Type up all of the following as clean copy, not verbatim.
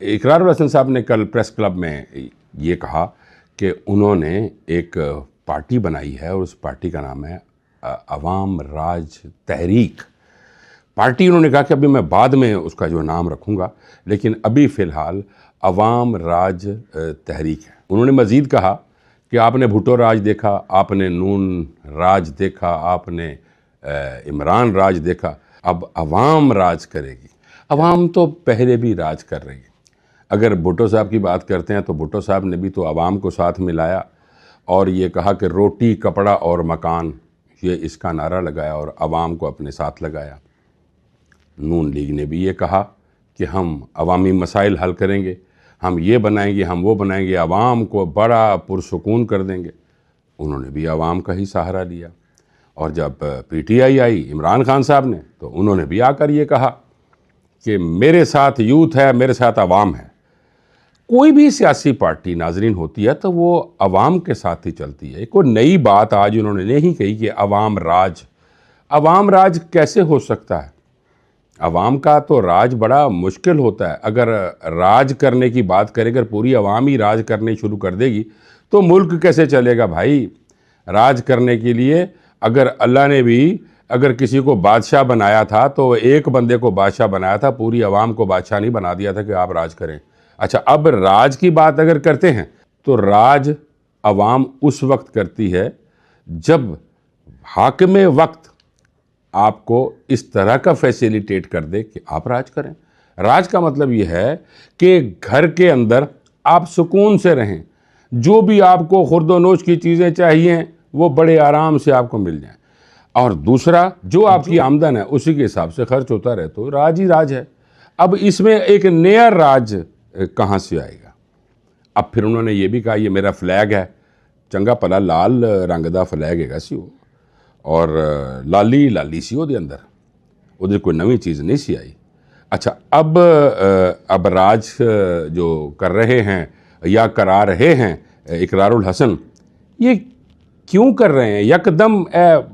इकरारुल हसन साहब ने कल प्रेस क्लब में ये कहा कि उन्होंने एक पार्टी बनाई है और उस पार्टी का नाम है अवाम राज तहरीक। पार्टी उन्होंने कहा कि अभी मैं बाद में उसका जो नाम रखूँगा, लेकिन अभी फ़िलहाल अवाम राज तहरीक है। उन्होंने मज़ीद कहा कि आपने भुट्टो राज देखा, आपने नून राज देखा, आपने इमरान राज देखा, अब अवाम राज करेगी। अवाम तो पहले भी राज कर रही है। अगर भुट्टो साहब की बात करते हैं तो भुट्टो साहब ने भी तो अवाम को साथ मिलाया और ये कहा कि रोटी, कपड़ा और मकान, ये इसका नारा लगाया और अवाम को अपने साथ लगाया। नून लीग ने भी ये कहा कि हम अवामी मसाइल हल करेंगे, हम ये बनाएंगे, हम वो बनाएंगे, अवाम को बड़ा पुरसुकून कर देंगे। उन्होंने भी अवाम का ही सहारा लिया। और जब पीटीआई आई इमरान खान साहब ने, तो उन्होंने भी आकर ये कहा कि मेरे साथ यूथ है, मेरे साथ अवाम है। कोई भी सियासी पार्टी नाजरीन होती है तो वो अवाम के साथ ही चलती है। कोई नई बात आज उन्होंने नहीं कही कि अवाम राज कैसे हो सकता है। अवाम का तो राज बड़ा मुश्किल होता है। अगर राज करने की बात करें, अगर पूरी अवाम ही राज करने शुरू कर देगी तो मुल्क कैसे चलेगा भाई। राज करने के लिए अगर अल्लाह ने भी अगर किसी को बादशाह बनाया था तो एक बंदे को बादशाह बनाया था, पूरी अवाम को बादशाह नहीं बना दिया था कि आप राज करें। अच्छा, अब राज की बात अगर करते हैं तो राज अवाम उस वक्त करती है जब हाकिम वक्त आपको इस तरह का फैसिलिटेट कर दे कि आप राज करें। राज का मतलब यह है कि घर के अंदर आप सुकून से रहें, जो भी आपको खुर्दोनोश की चीज़ें चाहिए वो बड़े आराम से आपको मिल जाएं, और दूसरा जो आपकी आमदन है उसी के हिसाब से खर्च होता रहे, तो राज ही राज है। अब इसमें एक नया राज कहाँ से आएगा। अब फिर उन्होंने ये भी कहा ये मेरा फ्लैग है, चंगा भला लाल रंग का फ्लैग है सी वो, और लाली सी वो अंदर, उधर कोई नवी चीज़ नहीं सी आई। अच्छा, अब राज जो कर रहे हैं या करा रहे हैं इकरारुल हसन, ये क्यों कर रहे हैं यकदम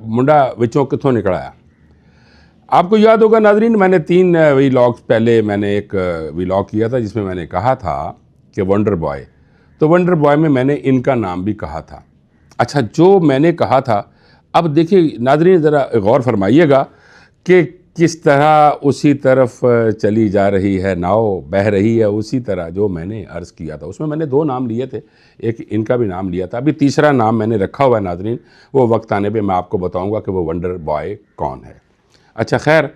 मुंडा विचों कितों निकल आया। आपको याद होगा नाजरीन, मैंने 3 वीलॉग्स पहले मैंने एक वीलॉग किया था जिसमें मैंने कहा था कि वंडर बॉय, तो वंडर बॉय में मैंने इनका नाम भी कहा था। अच्छा, जो मैंने कहा था, अब देखिए नाजरीन ज़रा गौर फरमाइएगा कि किस तरह उसी तरफ चली जा रही है नाव, बह रही है उसी तरह जो मैंने अर्ज़ किया था। उसमें मैंने 2 नाम लिए थे, एक इनका भी नाम लिया था, अभी तीसरा नाम मैंने रखा हुआ है नाजरीन, वो वक्त आने पे मैं आपको बताऊंगा कि वो वंडर बॉय कौन है। अच्छा खैर,